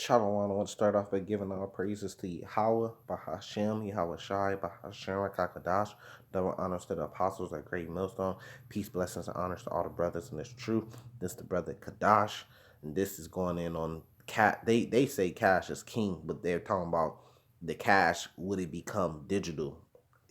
Shalom, I want to start off by giving all praises to Yahweh, Bahashem, Yahweh Shai, Bahashem, Rakakadash, double honors to the apostles at Great Millstone, peace, blessings, and honors to all the brothers in this truth. This is the brother Kadash, and this is going in on cat. They say cash is king, but they're talking about the cash, would it become digital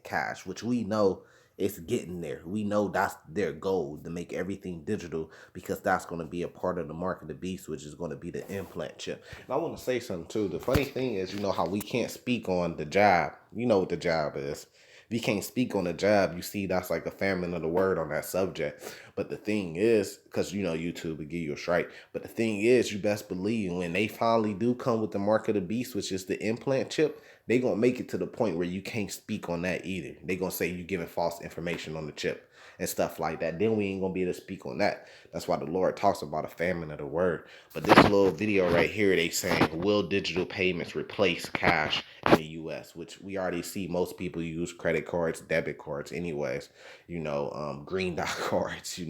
cash, which we know it's getting there. We know that's their goal, to make everything digital, because that's going to be a part of the mark of the beast, which is going to be the implant chip. And I want to say something too. The funny thing is, you know how we can't speak on the job. You know what the job is. If you can't speak on the job, you see that's like a famine of the word on that subject. But the thing is, because you know YouTube will give you a strike. But the thing is, you best believe when they finally do come with the mark of the beast, which is the implant chip, they gonna make it to the point where you can't speak on that either. They gonna say you giving false information on the chip and stuff like that. Then we ain't gonna be able to speak on that. That's why the Lord talks about a famine of the word. But this little video right here, they saying, will digital payments replace cash in the US? Which we already see most people use credit cards, debit cards anyways, green dot cards,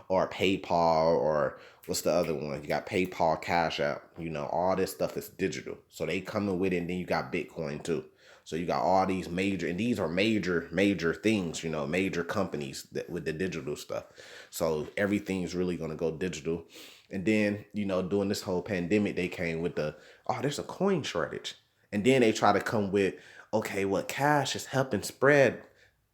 or PayPal, or what's the other one? You got PayPal, Cash App, all this stuff is digital. So they coming with it, and then you got Bitcoin too. So you got all these major, and these are major things, major companies that with the digital stuff. So everything's really gonna go digital. And then, during this whole pandemic, they came with there's a coin shortage. And then they try to come with, okay, what cash is helping spread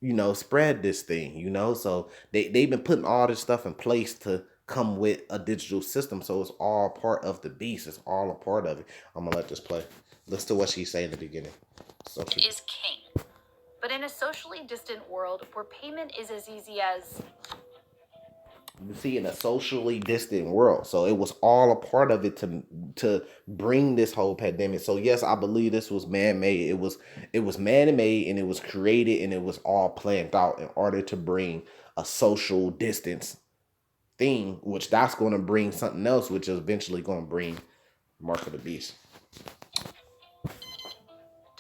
this thing, So they've been putting all this stuff in place to come with a digital system. So it's all part of the beast. It's all a part of it. I'm gonna let this play. Listen to what she said in the beginning. So she Is king. But in a socially distant world where payment is as easy as you see, in a socially distant world. So it was all a part of it to bring this whole pandemic. So yes, I believe this was man-made. It was man-made, and it was created, and it was all planned out in order to bring a social distance thing, which that's going to bring something else, which is eventually going to bring Mark of the Beast.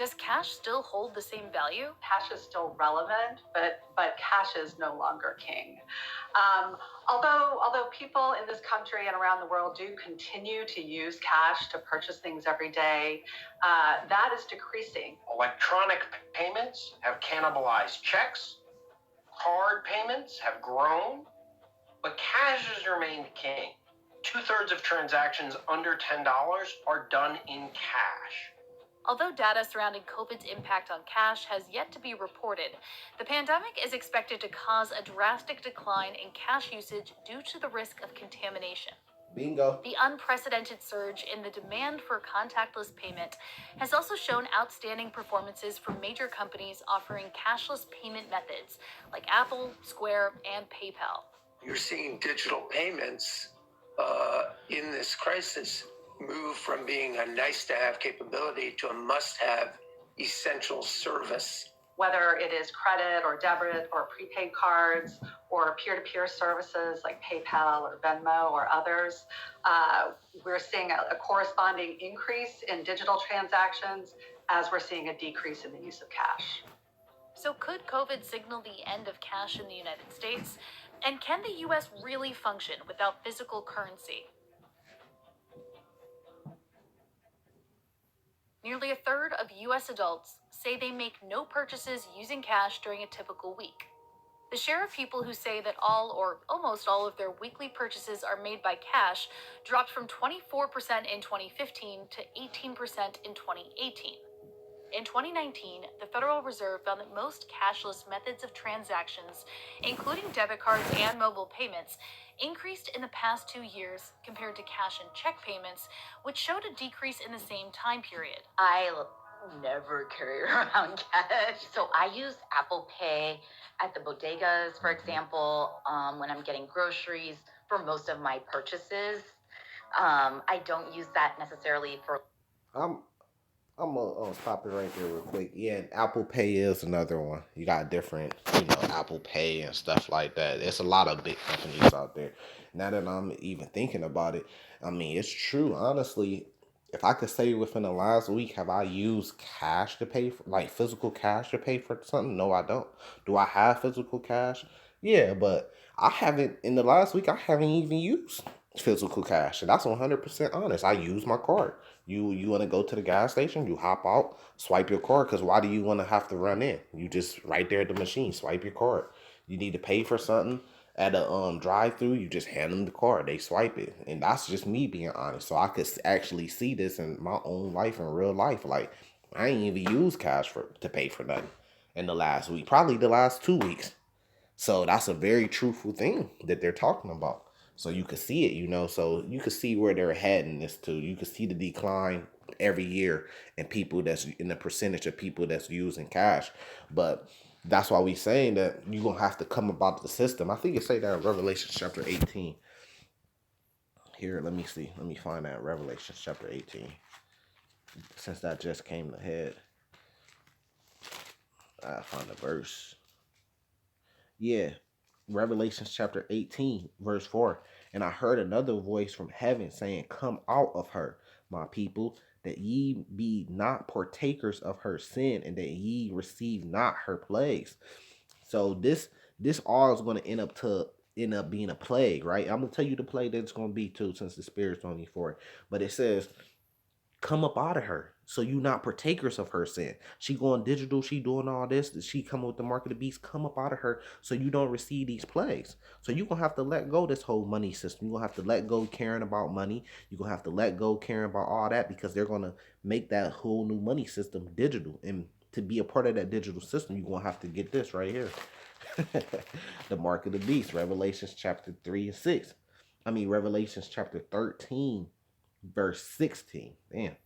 does cash still hold the same value? Cash is still relevant, but cash is no longer king. Although people in this country and around the world do continue to use cash to purchase things every day, that is decreasing. Electronic payments have cannibalized checks. Card payments have grown, but cash has remained king. 2/3 of transactions under $10 are done in cash. Although data surrounding COVID's impact on cash has yet to be reported, the pandemic is expected to cause a drastic decline in cash usage due to the risk of contamination. Bingo. The unprecedented surge in the demand for contactless payment has also shown outstanding performances from major companies offering cashless payment methods like Apple, Square, and PayPal. You're seeing digital payments in this crisis move from being a nice-to-have capability to a must-have essential service. Whether it is credit or debit or prepaid cards or peer-to-peer services like PayPal or Venmo or others, we're seeing a corresponding increase in digital transactions as we're seeing a decrease in the use of cash. So could COVID signal the end of cash in the United States? And can the US really function without physical currency? Nearly a third of US adults say they make no purchases using cash during a typical week. The share of people who say that all or almost all of their weekly purchases are made by cash dropped from 24% in 2015 to 18% in 2018. In 2019, the Federal Reserve found that most cashless methods of transactions, including debit cards and mobile payments, increased in the past 2 years compared to cash and check payments, which showed a decrease in the same time period. I never carry around cash, so I use Apple Pay at the bodegas, for example, when I'm getting groceries for most of my purchases. I don't use that necessarily for. I'm gonna stop it right there real quick. Yeah, and Apple Pay is another one. You got different, Apple Pay and stuff like that. There's a lot of big companies out there. Now that I'm even thinking about it, I mean, it's true. Honestly, if I could say within the last week, have I used cash to pay for, like physical cash to pay for something? No, I don't. Do I have physical cash? Yeah, but I haven't, in the last week, I haven't even used physical cash. And that's 100% honest. I use my card. You want to go to the gas station, you hop out, swipe your card, because why do you want to have to run in? You just right there at the machine, swipe your card. You need to pay for something at a drive through, you just hand them the card, they swipe it. And that's just me being honest. So I could actually see this in my own life, in real life. Like, I ain't even use cash for to pay for nothing in the last week, probably the last 2 weeks. So that's a very truthful thing that they're talking about. So you could see it. So you could see where they're heading this to. You could see the decline every year in people that's in the percentage of people that's using cash. But that's why we saying that you're gonna have to come about the system. I think it say that in Revelation chapter 18. Here, let me see. Let me find that Revelation chapter 18. Since that just came to head. I find the verse. Yeah, Revelation chapter 18, verse 4. And I heard another voice from heaven saying, Come out of her, my people, that ye be not partakers of her sin, and that ye receive not her plagues. So this all is going to end up being a plague, right? I'm gonna tell you the plague that it's gonna be too, since the spirit's on me for it. But it says, come up out of her, so you not partakers of her sin. She going digital, she doing all this, she coming with the mark of the beast. Come up out of her so you don't receive these plagues. So you gonna have to let go this whole money system. You gonna have to let go caring about money. You gonna have to let go caring about all that, because they're gonna make that whole new money system digital. And to be a part of that digital system, you're gonna have to get this right here. The mark of the beast, Revelations chapter 3 and 6. Revelations chapter 13 verse 16. Damn. And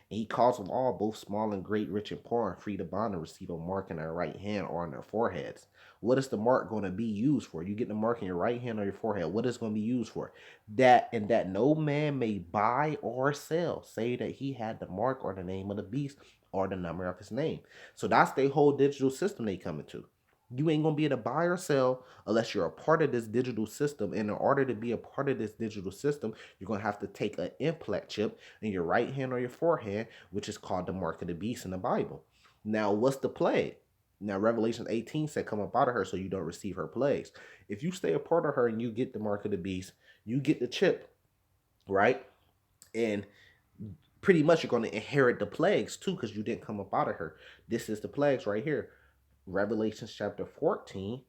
he calls them all, both small and great, rich and poor, and free to bond, and receive a mark in their right hand or on their foreheads. What is the mark going to be used for? You get the mark in your right hand or your forehead. What is it going to be used for? That no man may buy or sell, say that he had the mark or the name of the beast or the number of his name. So that's the whole digital system they coming to. You ain't gonna be able to buy or sell unless you're a part of this digital system. And in order to be a part of this digital system, you're gonna have to take an implant chip in your right hand or your forehead, which is called the mark of the beast in the Bible. Now, what's the plague? Now, Revelation 18 said, Come up out of her so you don't receive her plagues. If you stay a part of her and you get the mark of the beast, you get the chip, right? And pretty much you're going to inherit the plagues too, because you didn't come up out of her. This is the plagues right here. Revelation chapter 14,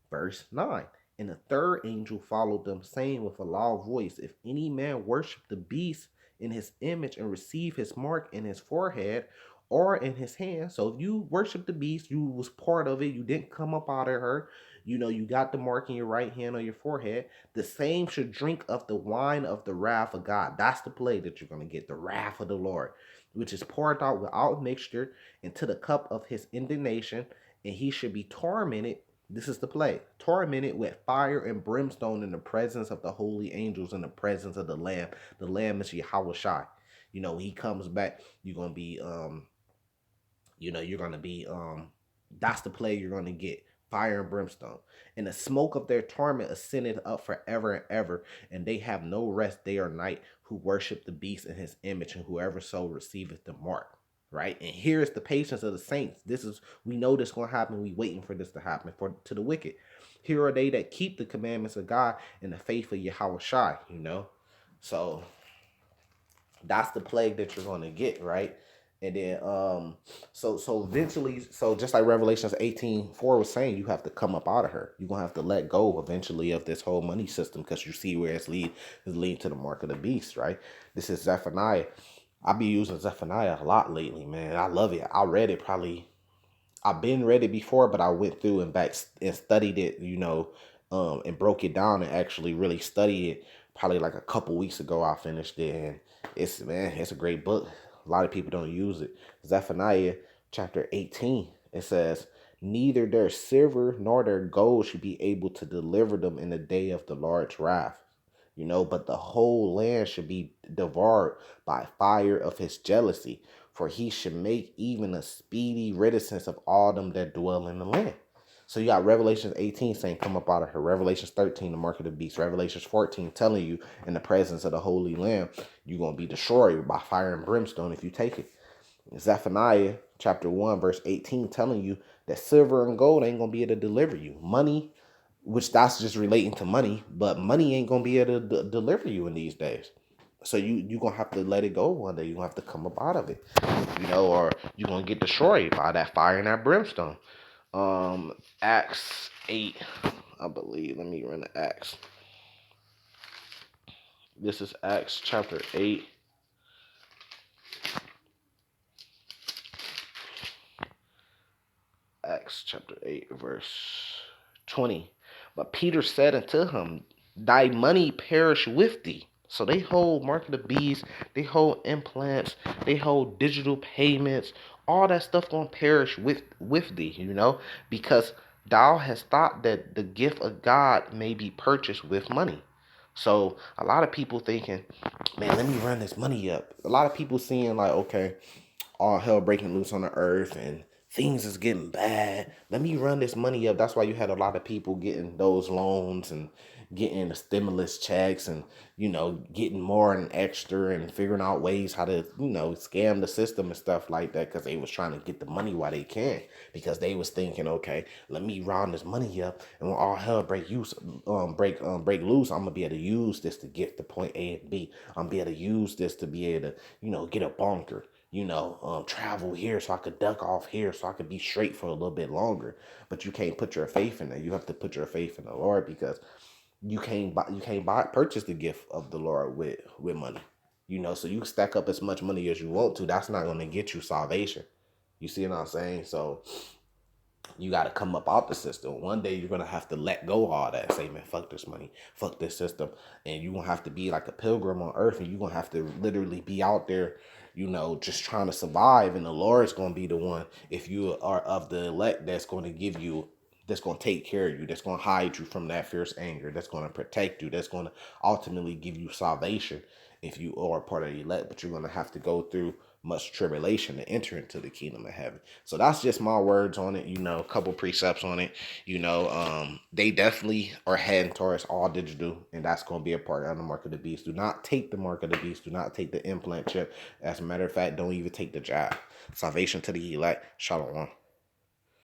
verse 9. And the third angel followed them, saying with a loud voice, If any man worship the beast in his image and receive his mark in his forehead or in his hand. So if you worship the beast, you was part of it, you didn't come up out of her, you got the mark in your right hand or your forehead, the same should drink of the wine of the wrath of God. That's the plague that you're going to get, the wrath of the Lord, which is poured out without mixture into the cup of his indignation, and he should be tormented. This is the play. Tormented with fire and brimstone in the presence of the holy angels, in the presence of the Lamb. The Lamb is Yahweh Shai. He comes back, you're gonna be that's the play you're gonna get. Fire and brimstone. And the smoke of their torment ascended up forever and ever, and they have no rest day or night who worship the beast in his image, and whoever so receiveth the mark. Right? And here is the patience of the saints. We know this gonna happen. We waiting for this to happen to the wicked. Here are they that keep the commandments of God and the faith of Yahweh Shai, So that's the plague that you're gonna get, right? And then so eventually, so just like Revelations 18:4 was saying, you have to come up out of her. You're gonna have to let go eventually of this whole money system, because you see where it's leading to the mark of the beast, right? This is Zephaniah. I be using Zephaniah a lot lately, man. I love it. I read it probably. I've been read it before, but I went through and back and studied it, and broke it down and actually really studied it. Probably like a couple weeks ago, I finished it, and it's a great book. A lot of people don't use it. Zephaniah chapter 18. It says, "Neither their silver nor their gold should be able to deliver them in the day of the Lord's wrath." But the whole land should be devoured by fire of his jealousy, for he should make even a speedy reticence of all them that dwell in the land. So you got Revelations 18 saying, Come up out of her. Revelations 13, the mark of the beast. Revelations 14 telling you, in the presence of the Holy Lamb, you're going to be destroyed by fire and brimstone if you take it. Zephaniah chapter 1, verse 18 telling you that silver and gold ain't going to be able to deliver you. Money, which that's just relating to money, but money ain't gonna be able to deliver you in these days. So you gonna have to let it go one day. You gonna have to come up out of it, or you gonna get destroyed by that fire and that brimstone. Acts 8, I believe. Let me run the Acts. This is Acts chapter 8. Acts chapter 8, verse 20. But Peter said unto him, thy money perish with thee. So they hold mark of the beast, they hold implants, they hold digital payments, all that stuff gonna perish with thee, because thou hast thought that the gift of God may be purchased with money. So a lot of people thinking, man, let me run this money up. A lot of people seeing like, okay, all hell breaking loose on the earth and things is getting bad. Let me run this money up. That's why you had a lot of people getting those loans and getting the stimulus checks and, getting more and extra and figuring out ways how to, scam the system and stuff like that because they was trying to get the money while they can. Because they was thinking, okay, let me round this money up, and when all hell break loose, I'm gonna be able to use this to get to point A and B. I'm gonna be able to use this to be able to, get a bunker, travel here so I could duck off here so I could be straight for a little bit longer. But you can't put your faith in that. You have to put your faith in the Lord, because you can't purchase the gift of the Lord with money. So you stack up as much money as you want to. That's not going to get you salvation. You see what I'm saying? So you got to come up out the system. One day you're going to have to let go of all that. Say, man, fuck this money, fuck this system. And you're going to have to be like a pilgrim on earth, and you're going to have to literally be out there, just trying to survive. And the Lord's going to be the one, if you are of the elect, that's going to give you, that's going to take care of you, that's going to hide you from that fierce anger, that's going to protect you, that's going to ultimately give you salvation if you are part of the elect. But you're going to have to go through much tribulation to enter into the kingdom of heaven. So that's just my words on it, a couple precepts on it. They definitely are heading towards all digital, and that's going to be a part of the mark of the beast. Do not take the mark of the beast. Do not take the implant chip. As a matter of fact, don't even take the jab. Salvation to the elect. Shalom.